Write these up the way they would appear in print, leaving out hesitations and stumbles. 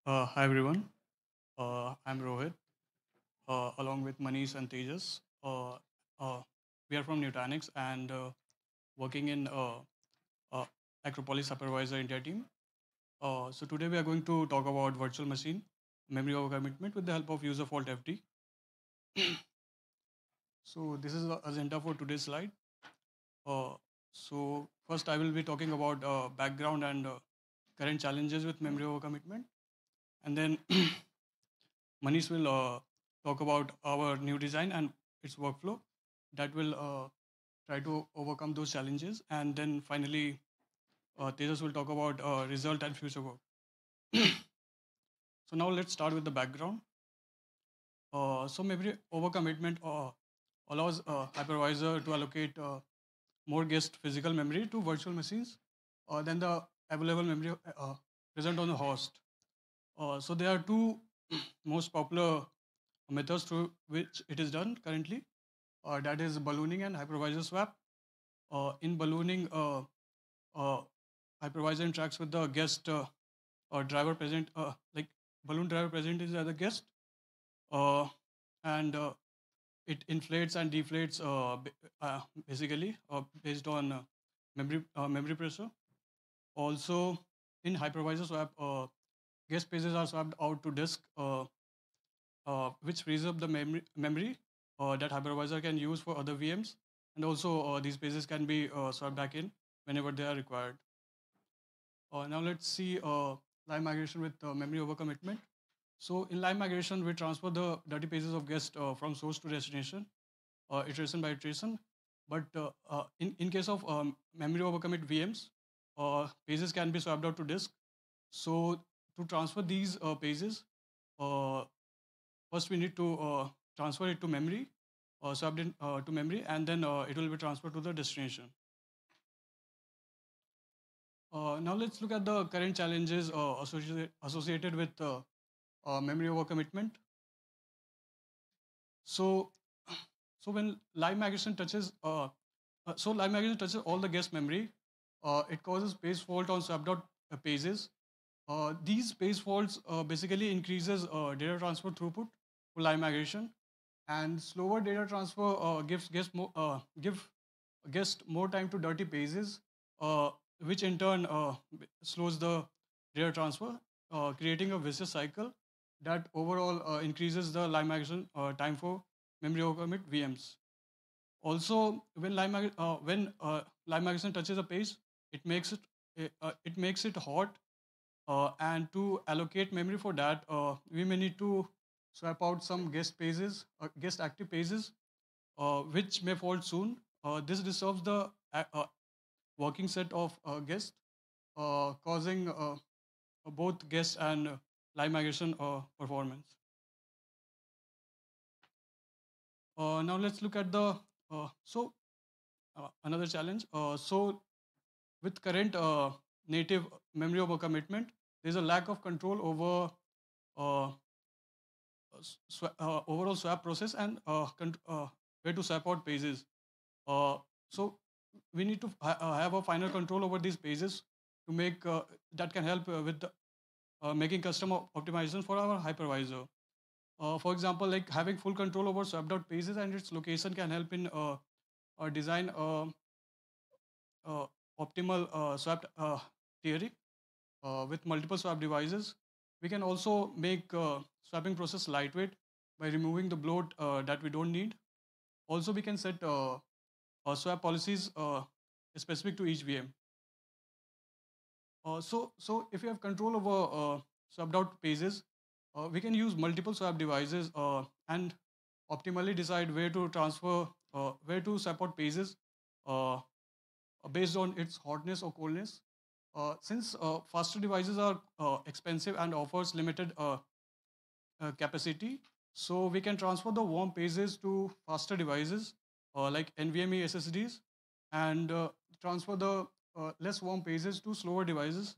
Hi everyone. I'm Rohit, along with Manish and Tejus. Uh, we are from Nutanix and working in uh, Acropolis Supervisor India team. So today we are going to talk about virtual machine memory overcommitment with the help of UserfaultFD. So this is the agenda for today's slide. Uh, so first I will be talking about background and current challenges with memory overcommitment, and then Manish will talk about our new design and its workflow that will try to overcome those challenges. And then finally, Tejas will talk about result and future work. So now let's start with the background. So memory overcommitment allows hypervisor to allocate more guest physical memory to virtual machines than the available memory present on the host. So there are two most popular methods through which it is done currently. That is ballooning and hypervisor swap. In ballooning, uh, hypervisor interacts with the guest or driver present, like balloon driver present is as a guest, uh, and it inflates and deflates basically based on memory pressure. Also, in hypervisor swap, guest pages are swapped out to disk, which frees up the memory that hypervisor can use for other VMs. And also, these pages can be swapped back in whenever they are required. Now let's see live migration with memory overcommitment. So in live migration, we transfer the dirty pages of guest from source to destination, iteration by iteration. But in case of memory overcommit VMs, pages can be swapped out to disk. So to transfer these pages, uh, first we need to transfer it to memory, swapped in to memory, and then it will be transferred to the destination. Now let's look at the current challenges associated with memory overcommitment. So, so when live migration touches, live migration touches all the guest memory. It causes page fault on pages. These page faults basically increases data transfer throughput for live migration, and slower data transfer give guest more time to dirty pages, uh, which in turn slows the data transfer, creating a vicious cycle that overall increases the live migration time for memory overcommit VMs. Also, when live migration touches a page, it makes it makes it hot, and to allocate memory for that, we may need to swap out some guest active pages, which may fault soon. This disturbs the working set of guests, causing both guest and live migration performance. Now let's look at the another challenge. So with current native memory overcommitment, there's a lack of control over uh, overall swap process and where to swap out pages. So we need to have a final control over these pages to make that can help with making custom optimization for our hypervisor. For example, like having full control over swapped out pages and its location can help in design uh, optimal swapped theory with multiple swap devices. We can also make swapping process lightweight by removing the bloat that we don't need. Also, we can set swap policies specific to each VM. So if you have control over swapped out pages, we can use multiple swap devices and optimally decide where to swap out pages uh, based on its hotness or coldness. Since faster devices are expensive and offers limited capacity, so we can transfer the warm pages to faster devices like NVMe SSDs, and transfer the less warm pages to slower devices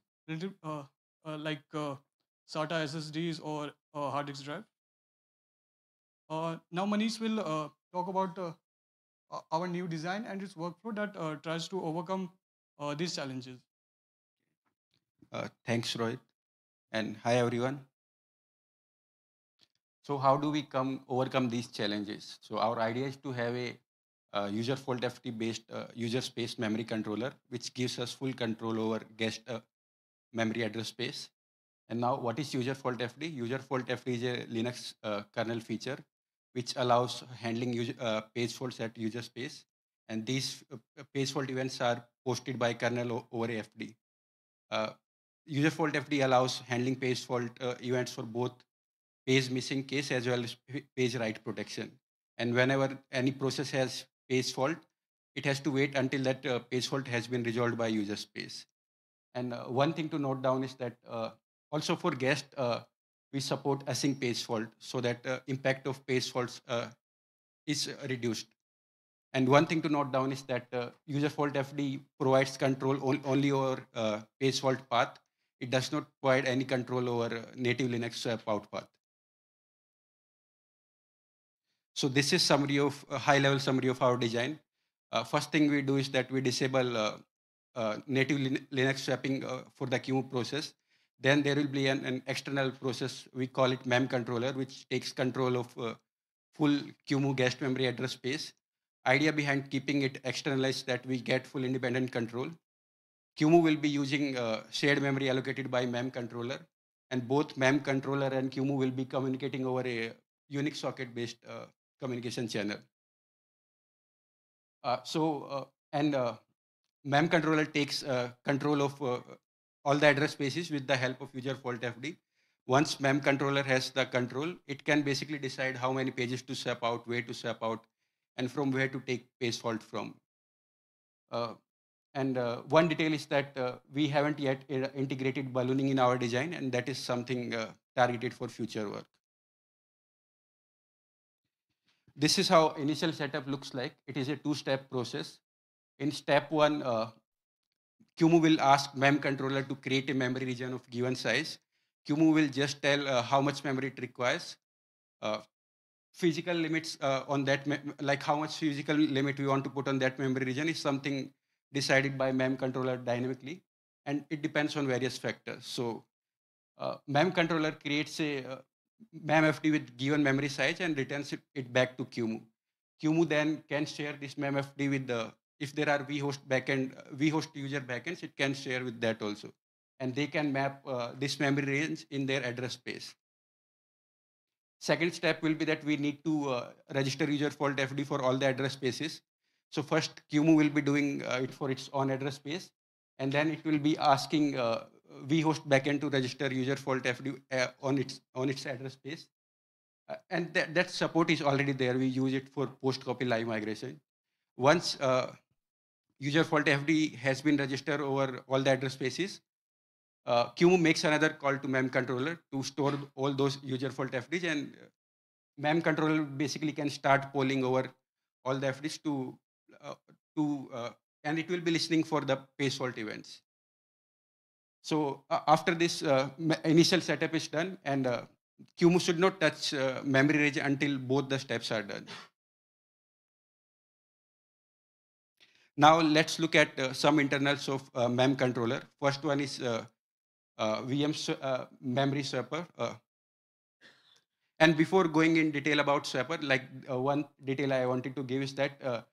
like SATA SSDs or hard disk drive. Now Manish will talk about our new design and its workflow that tries to overcome these challenges. Thanks, Rohit, and hi everyone. So how do we overcome these challenges? So our idea is to have a UserfaultFD-based user space memory controller, which gives us full control over guest memory address space. And now, what is UserfaultFD? UserfaultFD is a Linux kernel feature which allows handling page faults at user space. And these page fault events are posted by kernel over AFD. Uh, UserfaultFD allows handling page fault events for both page missing case as well as page write protection. And whenever any process has page fault, it has to wait until that page fault has been resolved by user space. And one thing to note down is that also for guest, we support async page fault so that impact of page faults is reduced. And one thing to note down is that user fault FD provides control only over page fault path. It does not provide any control over native Linux swap out path. So this is summary of a high level summary of our design. First thing we do is that we disable native Linux swapping for the QEMU process. Then there will be an external process, we call it MEM controller, which takes control of full QEMU guest memory address space. Idea behind keeping it externalized that we get full independent control. QEMU will be using shared memory allocated by MEM controller, and both MEM controller and QEMU will be communicating over a Unix socket-based communication channel. And MEM controller takes control of all the address spaces with the help of user fault FD. Once MEM controller has the control, it can basically decide how many pages to swap out, where to swap out, and from where to take page fault from. And one detail is that we haven't yet integrated ballooning in our design, and that is something targeted for future work. This is how initial setup looks like. It is a two-step process. In step one, QEMU will ask MEM controller to create a memory region of given size. QEMU will just tell how much memory it requires. Uh, Physical limits on that, like how much physical limit we want to put on that memory region is something decided by MEM controller dynamically, and it depends on various factors. So MEM controller creates a MEM FD with given memory size and returns it back to QEMU. QEMU then can share this MEM FD with the, if there are vhost backend, vhost user backends, it can share with that also. And they can map this memory range in their address space. Second step will be that we need to register user fault FD for all the address spaces. So first QEMU will be doing it for its own address space, and then it will be asking vhost backend to register user fault FD on its address space. And that support is already there. We use it for post copy live migration. Once user fault FD has been registered over all the address spaces, QEMU makes another call to MEM controller to store all those user fault FDs, and MEM controller basically can start polling over all the FDs uh, and it will be listening for the page fault events. So after this initial setup is done, and QEMU should not touch memory region until both the steps are done. Now let's look at some internals of MEM controller. First one is memory swapper. And before going in detail about swapper, like one detail I wanted to give is that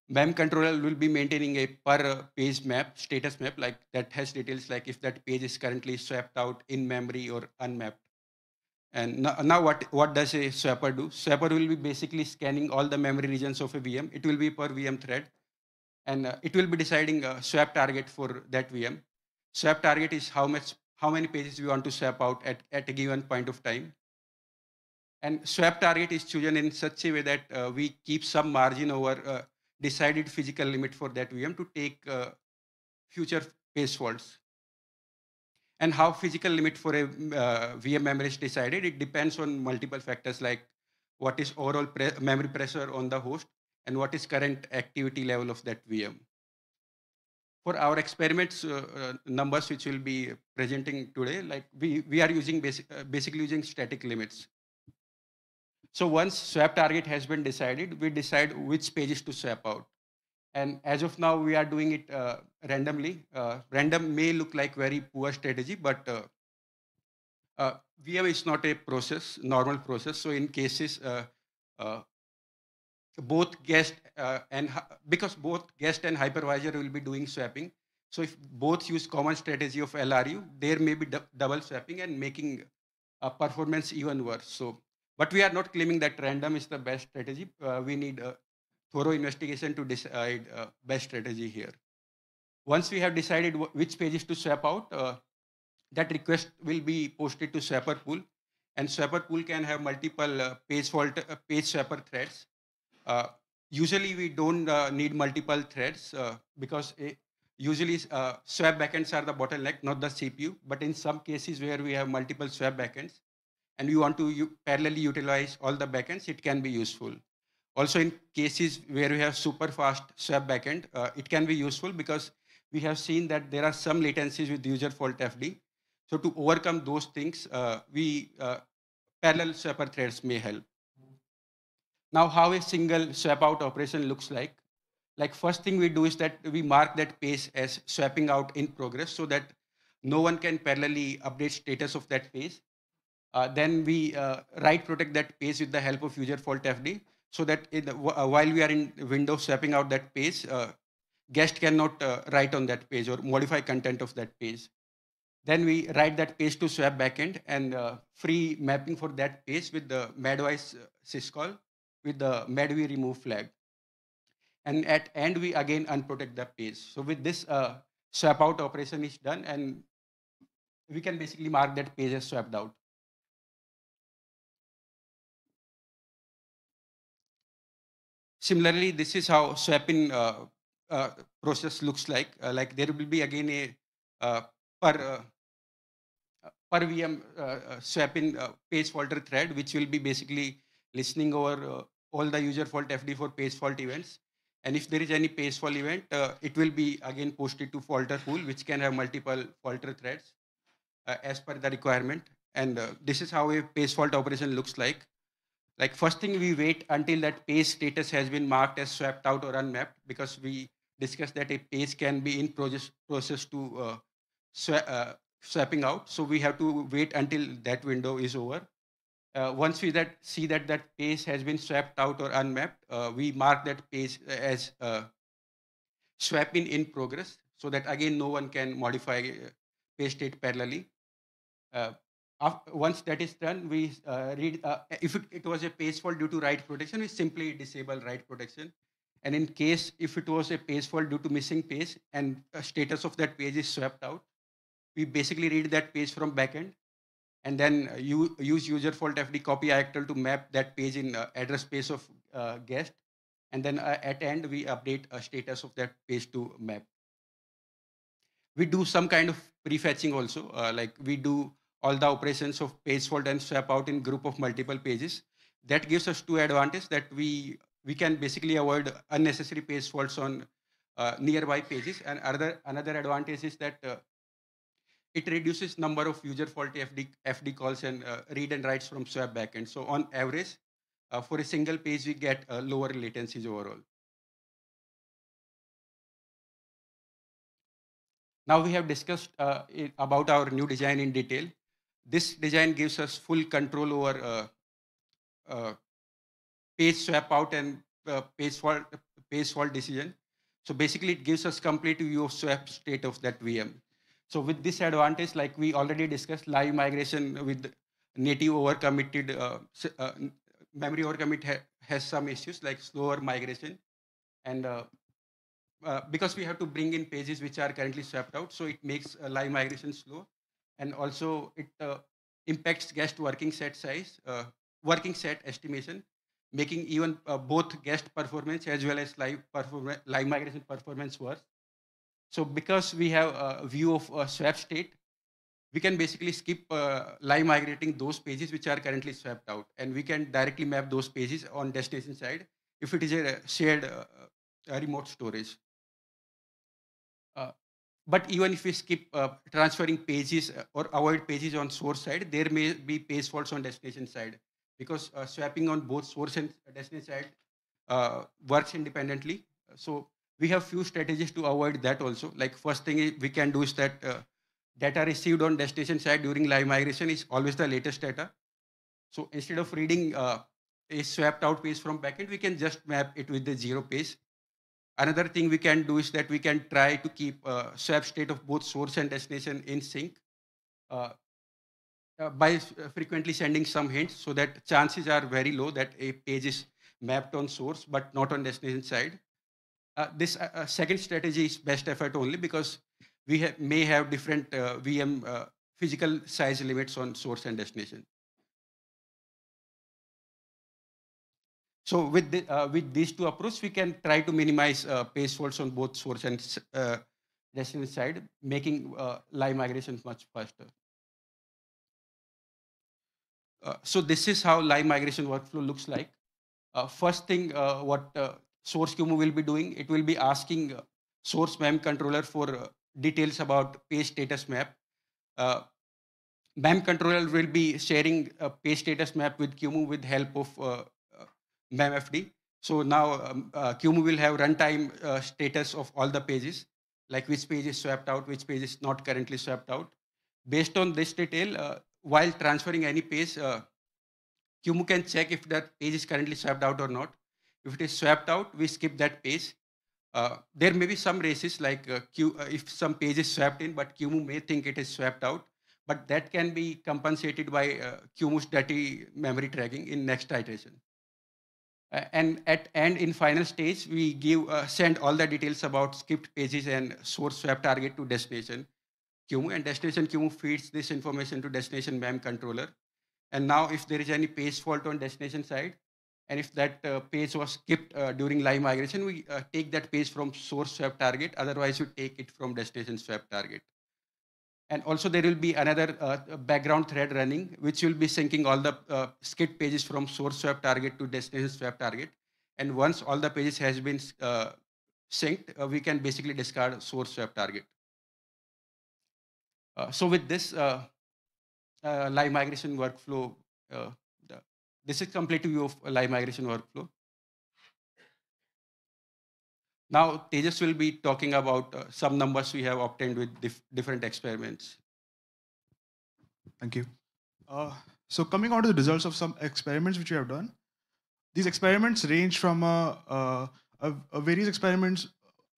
MEM controller will be maintaining a per page map, status map, like that has details like if that page is currently swapped out in memory or unmapped. And now what does a swapper do? Swapper will be basically scanning all the memory regions of a VM. It will be per VM thread, and it will be deciding a swap target for that VM. Swap target is how many pages we want to swap out at a given point of time. And swap target is chosen in such a way that we keep some margin over decided physical limit for that VM to take future page faults. And how physical limit for a VM memory is decided, it depends on multiple factors like what is overall memory pressure on the host and what is current activity level of that VM. For our experiments numbers which we'll be presenting today, like we are using basically using static limits. So once swap target has been decided, we decide which pages to swap out. And as of now, we are doing it randomly. Random may look like very poor strategy, but VM is not a process, normal process. So in cases, uh, both guest because both guest and hypervisor will be doing swapping. So if both use common strategy of LRU, there may be double swapping and making performance even worse. So, but we are not claiming that random is the best strategy. We need a thorough investigation to decide best strategy here. Once we have decided which pages to swap out, that request will be posted to swapper pool, and swapper pool can have multiple page swapper threads. uh, Usually, we don't need multiple threads because usually swap backends are the bottleneck, not the CPU. But in some cases where we have multiple swap backends and we want to parallelly utilize all the backends, it can be useful. Also, in cases where we have super fast swap backend, it can be useful because we have seen that there are some latencies with user fault FD. So to overcome those things, we parallel swapper threads may help. Now, how a single swap out operation looks like. Like first thing we do is that we mark that page as swapping out in progress so that no one can parallelly update status of that page. Then we write protect that page with the help of user fault FD so that while we are in Windows swapping out that page, guest cannot write on that page or modify content of that page. Then we write that page to swap backend and free mapping for that page with the madwise syscall with the madv remove flag. And at end, we again unprotect the page. So with this, swap out operation is done, and we can basically mark that page as swapped out. Similarly, this is how swapping process looks like. Like there will be again a uh, per per VM swapping page faulter thread, which will be basically listening over all the user fault FD for page fault events. And if there is any page fault event, it will be again posted to faulter pool, which can have multiple faulter threads as per the requirement. And this is how a page fault operation looks like. Like first thing, we wait until that page status has been marked as swapped out or unmapped, because we discussed that a page can be in process to swapping out. So we have to wait until that window is over. Once we see that that page has been swapped out or unmapped, we mark that page as swapping in progress, so that again no one can modify page state parallelly. Uh, Once that is done, we read, if it was a page fault due to write protection, we simply disable write protection. And in case if it was a page fault due to missing page and status of that page is swapped out, we basically read that page from backend and then you use user fault FD copy IACTL to map that page in address space of guest. And then at end, we update a status of that page to map. We do some kind of prefetching also, like we do all the operations of page fault and swap out in group of multiple pages. That gives us two advantages, that we can basically avoid unnecessary page faults on nearby pages, and another advantage is that it reduces number of user faulty FD calls and read and writes from swap backend. So on average, for a single page, we get lower latencies overall. Now we have discussed about our new design in detail. This design gives us full control over uh, page swap out and page fault decision. So basically, it gives us complete view of swap state of that VM. So with this advantage, like we already discussed, live migration with native overcommitted memory overcommit has some issues like slower migration, and because we have to bring in pages which are currently swapped out, so it makes live migration slow, and also it impacts guest working set estimation, making even both guest performance as well as live migration performance worse. So because we have a view of swap state, we can basically skip live migrating those pages which are currently swapped out, and we can directly map those pages on destination side if it is a shared remote storage. Uh, but even if we skip transferring pages or avoid pages on source side, there may be page faults on destination side, because swapping on both source and destination side works independently. So we have few strategies to avoid that also. Like first thing we can do is that data received on destination side during live migration is always the latest data. So instead of reading a swapped out page from backend, we can just map it with the 0 page. Another thing we can do is that we can try to keep swap state of both source and destination in sync uh, by frequently sending some hints, so that chances are very low that a page is mapped on source but not on destination side. This second strategy is best effort only because we may have different VM physical size limits on source and destination. So with these two approaches, we can try to minimize page faults on both source and destination side, making live migration much faster. So this is how live migration workflow looks like. First thing, what source QEMU will be doing, it will be asking source MEM controller for details about page status map. MEM controller will be sharing a page status map with QEMU with help of MEMFD. So now QEMU will have runtime status of all the pages, like which page is swapped out, which page is not currently swapped out. Based on this detail, while transferring any page, QEMU can check if that page is currently swapped out or not. If it is swapped out, we skip that page. There may be some races like if some page is swapped in, but QEMU may think it is swapped out, but that can be compensated by QEMU's dirty memory tracking in next iteration. And in final stage, we send all the details about skipped pages and source swap target to destination QEMU, and destination QEMU feeds this information to destination MEM controller. And now if there is any page fault on destination side, and if that page was skipped during live migration, we take that page from source swap target. Otherwise, we take it from destination swap target. And also there will be another background thread running, which will be syncing all the skipped pages from source swap target to destination swap target. And once all the pages has been synced, we can basically discard source swap target. So with this live migration workflow, this is complete view of live migration workflow. Now Tejus will be talking about some numbers we have obtained with different experiments. Thank you. So coming on to the results of some experiments which we have done, these experiments range from various experiments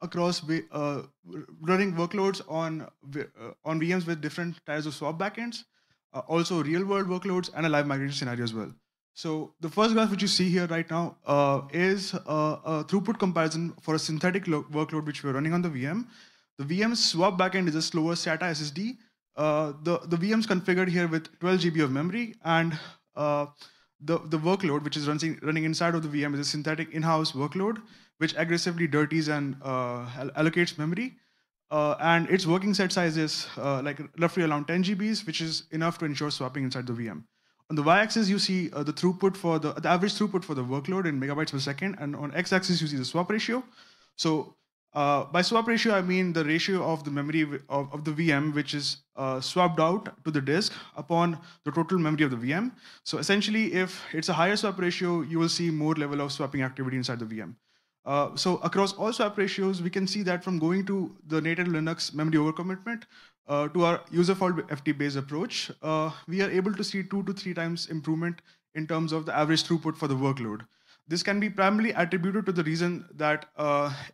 across running workloads on VMs with different types of swap backends, also real-world workloads, and a live migration scenario as well. So the first graph which you see here right now is a throughput comparison for a synthetic workload which we're running on the VM. The VM's swap backend is a slower SATA SSD. The VM's configured here with 12 GB of memory, and the workload which is running inside of the VM is a synthetic in-house workload which aggressively dirties and allocates memory. And its working set size is like roughly around 10 GBs, which is enough to ensure swapping inside the VM. On the y-axis, you see the throughput for the average throughput for the workload in megabytes per second, and on x-axis, you see the swap ratio. So by swap ratio, I mean the ratio of the memory of the VM, which is swapped out to the disk upon the total memory of the VM. So essentially, if it's a higher swap ratio, you will see more level of swapping activity inside the VM. So across all swap ratios, we can see that from going to the native Linux memory overcommitment to our UserfaultFD-based approach, we are able to see 2 to 3 times improvement in terms of the average throughput for the workload. This can be primarily attributed to the reason that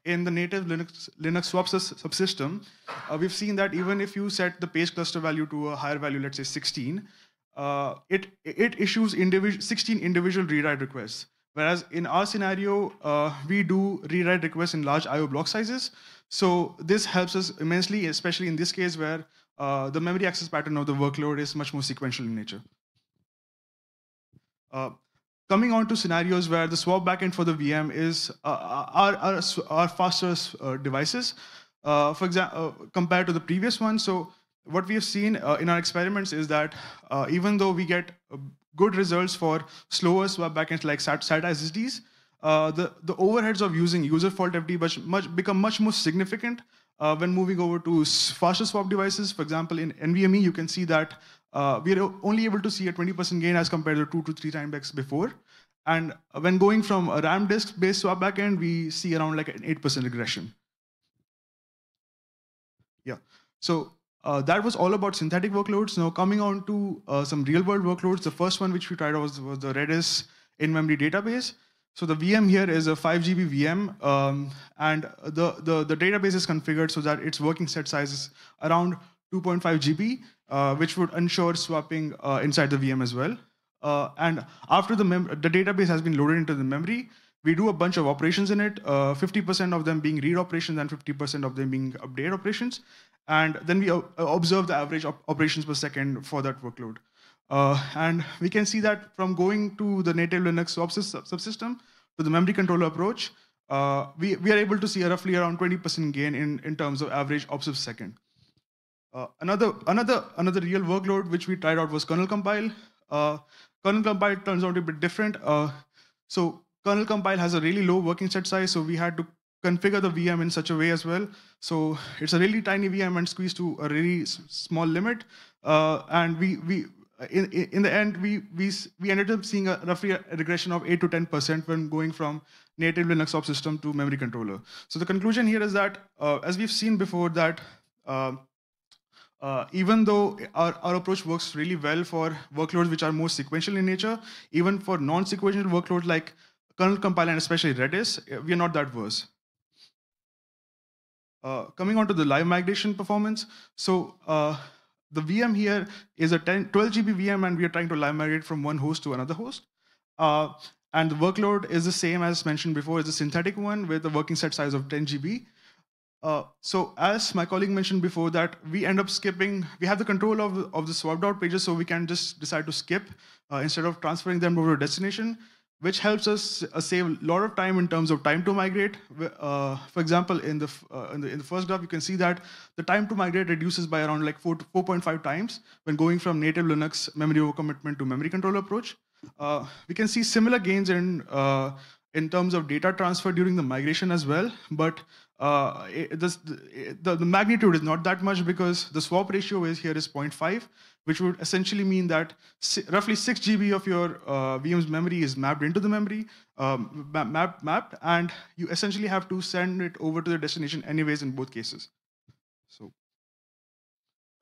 in the native Linux swap subsystem, we've seen that even if you set the page cluster value to a higher value, let's say 16, it issues 16 individual rewrite requests. Whereas in our scenario, we do rewrite requests in large IO block sizes. So this helps us immensely, especially in this case where the memory access pattern of the workload is much more sequential in nature. Coming on to scenarios where the swap backend for the VM is our faster devices, for example, compared to the previous one. So what we have seen in our experiments is that even though we get good results for slower swap backends like SATA SSDs, the overheads of using UserfaultFD become much more significant when moving over to faster swap devices. For example, in NVMe, you can see that we are only able to see a 20% gain as compared to 2 to 3 times before. And when going from a RAM disk-based swap backend, we see around like an 8% regression. Yeah. So That was all about synthetic workloads. Now coming on to some real-world workloads, the first one which we tried was the Redis in-memory database. So the VM here is a 5 GB VM, and the database is configured so that its working set size is around 2.5 GB, which would ensure swapping inside the VM as well. And after the database has been loaded into the memory, we do a bunch of operations in it, 50% of them being read operations and 50% of them being update operations. And then we observe the average operations per second for that workload. And we can see that from going to the native Linux subsystem to the memory controller approach, we are able to see a roughly around 20% gain in terms of average ops per second. Another real workload which we tried out was kernel compile. Kernel compile turns out to be a bit different. So kernel compile has a really low working set size, so we had to configure the VM in such a way as well. So it's a really tiny VM and squeezed to a really small limit. And in the end, we ended up seeing roughly a regression of 8 to 10% when going from native Linux subsystem to memory controller. So the conclusion here is that, as we've seen before, that even though our approach works really well for workloads which are more sequential in nature, even for non-sequential workloads like kernel compile and especially Redis, we are not that worse. Coming on to the live migration performance. So the VM here is a 12 GB VM, and we are trying to live migrate from one host to another host. And the workload is the same as mentioned before. It's a synthetic one with a working set size of 10 GB. So as my colleague mentioned before, that we end up skipping, we have the control of the swapped out pages, so we can just decide to skip instead of transferring them over to destination, which helps us save a lot of time in terms of time to migrate. For example, in the first graph, you can see that the time to migrate reduces by around like 4.5 times when going from native Linux memory overcommitment to memory controller approach. We can see similar gains in terms of data transfer during the migration as well, but the magnitude is not that much because the swap ratio is 0.5, which would essentially mean that roughly 6 GB of your VM's memory is mapped into the memory, mapped, and you essentially have to send it over to the destination anyways in both cases. So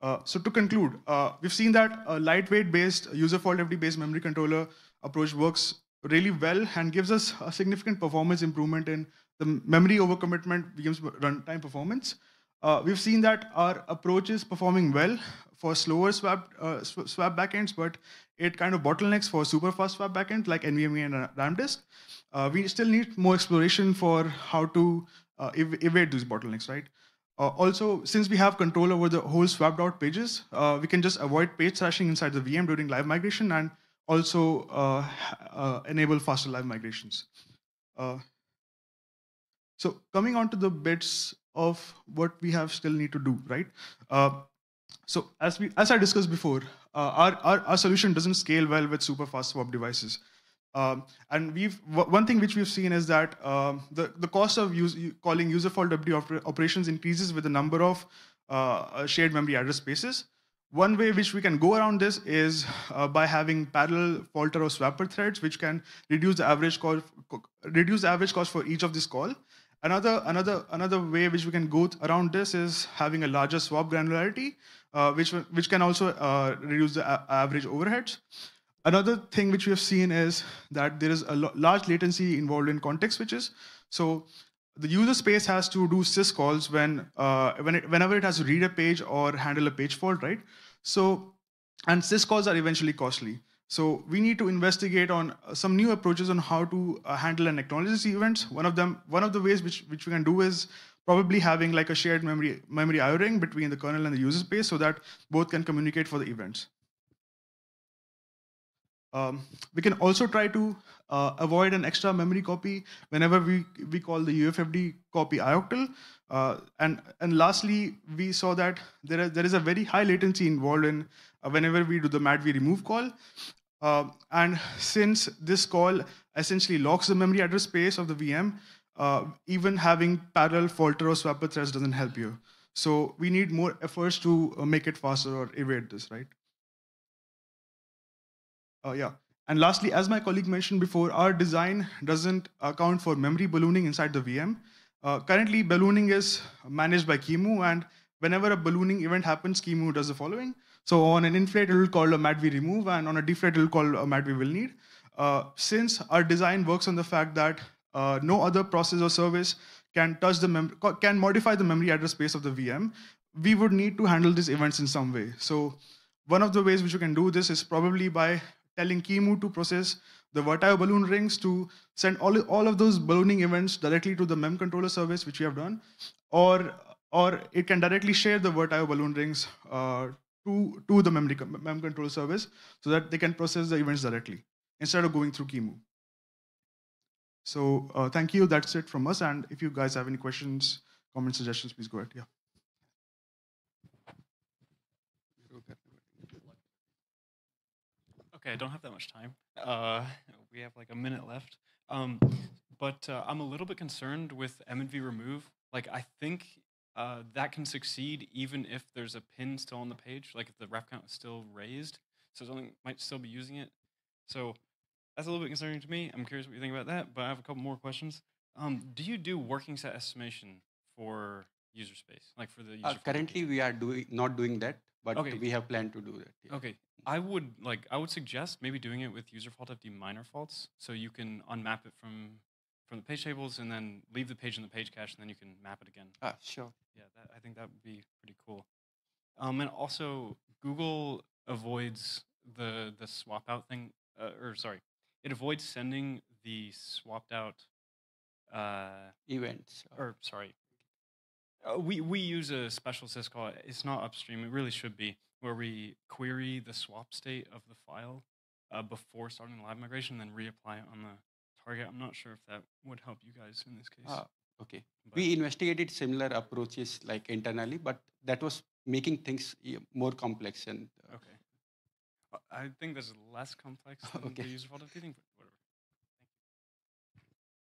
to conclude, we've seen that a lightweight-based UserfaultFD-based memory controller approach works really well and gives us a significant performance improvement in the memory overcommitment VM's runtime performance. We've seen that our approach is performing well for slower swap backends, but it kind of bottlenecks for super fast swap backends like NVMe and RAM disk. We still need more exploration for how to evade these bottlenecks, right? Also, since we have control over the whole swapped out pages, we can just avoid page thrashing inside the VM during live migration and also enable faster live migrations. So coming on to the bits of what we have still need to do, right? So as I discussed before, our solution doesn't scale well with super fast swap devices. And one thing which we've seen is that the cost of calling UserfaultFD operations increases with the number of shared memory address spaces. One way which we can go around this is by having parallel faulter or swapper threads, which can reduce the average cost for each of this call. Another way which we can go around this is having a larger swap granularity, which can also reduce the average overheads. Another thing which we have seen is that there is a large latency involved in context switches. So the user space has to do syscalls whenever it has to read a page or handle a page fault, right? So, and syscalls are eventually costly. So we need to investigate on some new approaches on how to handle and acknowledge these events. One of the ways which we can do is probably having like a shared memory IO ring between the kernel and the user space so that both can communicate for the events. We can also try to avoid an extra memory copy whenever we call the UFFD copy ioctl. And lastly, we saw that there is a very high latency involved in whenever we do the madv remove call. And since this call essentially locks the memory address space of the VM, even having parallel faulter or swapper threads doesn't help you. So we need more efforts to make it faster or evade this, right? Yeah. And lastly, as my colleague mentioned before, our design doesn't account for memory ballooning inside the VM. Currently, ballooning is managed by QEMU, and whenever a ballooning event happens, QEMU does the following. So on an inflate, it will call a matv remove, and on a deflate, it will call a matv will need. Since our design works on the fact that no other process or service can touch can modify the memory address space of the VM, we would need to handle these events in some way. So one of the ways which you can do this is probably by telling QEMU to process the Vertio balloon rings to send all of those ballooning events directly to the mem controller service, which we have done, or it can directly share the Vertio balloon rings to the mem controller service so that they can process the events directly instead of going through QEMU. So thank you. That's it from us. And if you guys have any questions, comments, suggestions, please go ahead. Yeah. Okay, I don't have that much time. We have like a minute left. But I'm a little bit concerned with M&V remove. Like, I think that can succeed even if there's a pin still on the page, like if the ref count is still raised. So something might still be using it. So that's a little bit concerning to me. I'm curious what you think about that, but I have a couple more questions. Do you do working set estimation for user space, like for the user? Currently, we are not doing that, but okay. We have planned to do that. Yeah. Okay. I would suggest maybe doing it with UserfaultFD minor faults, so you can unmap it from the page tables and then leave the page in the page cache, and then you can map it again. Sure. Yeah, I think that would be pretty cool. And also, Google avoids the swap out thing, it avoids sending the swapped out events. We use a special syscall. It's not upstream. It really should be, where we query the swap state of the file before starting the live migration, then reapply it on the target. I'm not sure if that would help you guys in this case. Okay. But we investigated similar approaches like internally, but that was making things more complex. And okay. I think this is less complex than the UserfaultFD thing, but whatever.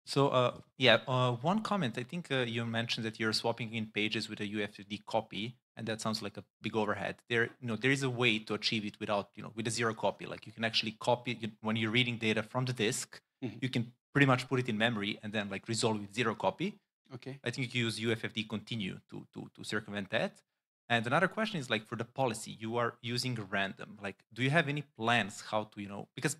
So one comment. I think you mentioned that you're swapping in pages with a UFFD copy, and that sounds like a big overhead. There is a way to achieve it without, with a zero copy. Like you can actually copy when you're reading data from the disk. Mm-hmm. You can pretty much put it in memory and then like resolve with zero copy. Okay. I think you use UFFD continue to circumvent that. And another question is like for the policy, you are using random. Like, do you have any plans how to, because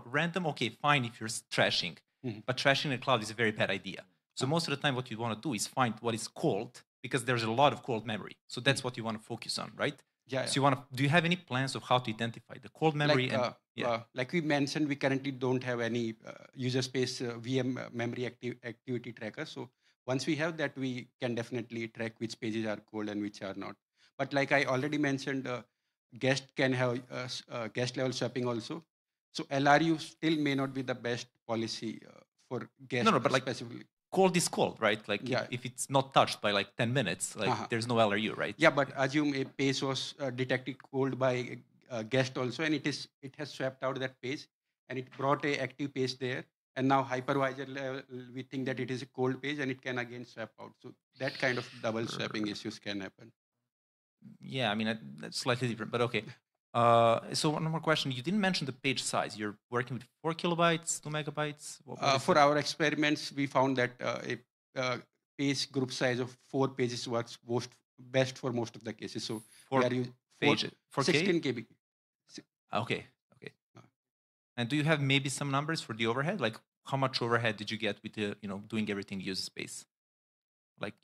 random, okay, fine if you're trashing. Mm-hmm. But trashing in the cloud is a very bad idea. So most of the time what you want to do is find what is cold, because there's a lot of cold memory. So that's what you want to focus on, right? Yeah. So do you have any plans of how to identify the cold memory? Like we mentioned, we currently don't have any user space VM memory activity tracker. So once we have that, we can definitely track which pages are cold and which are not. But like I already mentioned, guest can have guest level swapping also. So LRU still may not be the best policy for guest but specifically. Like cold is cold, right? Like if it's not touched by like 10 minutes, like there's no LRU, right? Yeah, but assume a page was detected cold by a guest also, and it has swapped out that page, and it brought a active page there, and now hypervisor level, we think that it is a cold page, and it can again swap out. So that kind of double swapping issues can happen. Yeah, I mean that's slightly different, but okay. So one more question. You didn't mention the page size. You're working with 4 kilobytes, 2 megabytes? For our experiments, we found that a page group size of 4 pages works best for most of the cases. So 4 pages, 16 KB. Okay. And do you have maybe some numbers for the overhead? Like how much overhead did you get with the, doing everything user space? Like,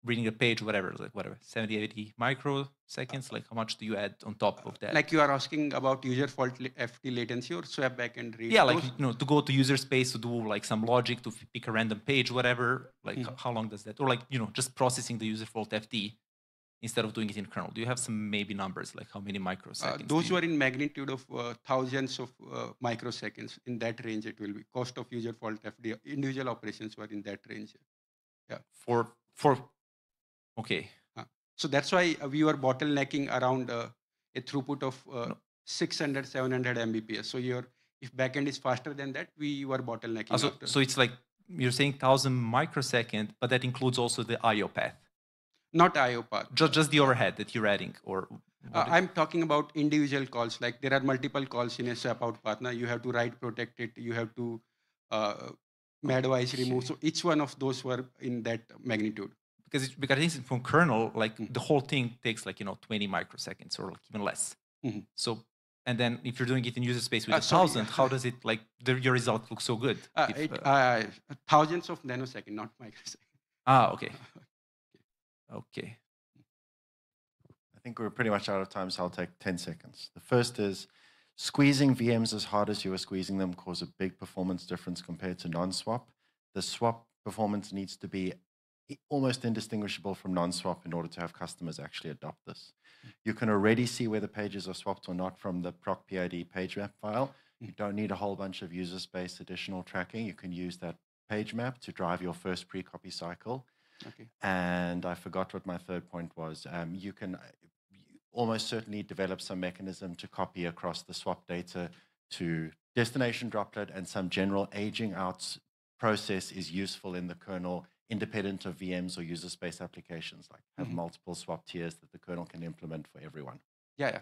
reading a page, whatever, 70, 80 microseconds, like how much do you add on top of that? Like you are asking about UserfaultFD latency or swap backend read? Yeah, like, to go to user space to do like some logic to pick a random page, whatever, like how long does that, or like, just processing the UserfaultFD instead of doing it in kernel. Do you have some maybe numbers, like how many microseconds? Those were in magnitude of thousands of microseconds. In that range, it will be. Cost of UserfaultFD, individual operations were in that range. Yeah. Okay. So that's why we were bottlenecking around a throughput of 600, 700 Mbps. So if backend is faster than that, we were bottlenecking. So it's like you're saying 1,000 microsecond, but that includes also the IO path. Not IO path. Just the overhead that you're adding, or I'm talking about individual calls. Like there are multiple calls in a swap out path. Now you have to write protect it. You have to madwise remove. So each one of those were in that magnitude. because it's from kernel, like the whole thing takes like 20 microseconds or like even less. So, and then if you're doing it in user space with 1,000, how does it like your result look so good? Thousands of nanoseconds, not microseconds. Okay. Okay. I think we're pretty much out of time, so I'll take 10 seconds. The first is squeezing VMs as hard as you were squeezing them cause a big performance difference compared to non-swap. The swap performance needs to be almost indistinguishable from non-swap in order to have customers actually adopt this. You can already see whether pages are swapped or not from the proc PID page map file. You don't need a whole bunch of user space additional tracking. You can use that page map to drive your first pre-copy cycle. Okay. And I forgot what my third point was. You can almost certainly develop some mechanism to copy across the swap data to destination droplet, and some general aging out process is useful in the kernel independent of VMs or user space applications, like have multiple swap tiers that the kernel can implement for everyone. Yeah.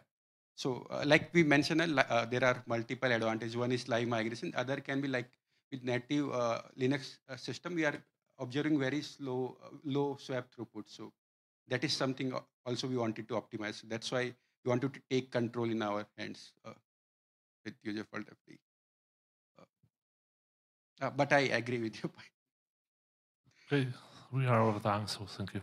So like we mentioned, there are multiple advantages. One is live migration. Other can be like with native Linux system, we are observing very low swap throughput. So that is something also we wanted to optimize. So that's why we wanted to take control in our hands with UserfaultFD. But I agree with your point. Okay, we are out of time, so thank you.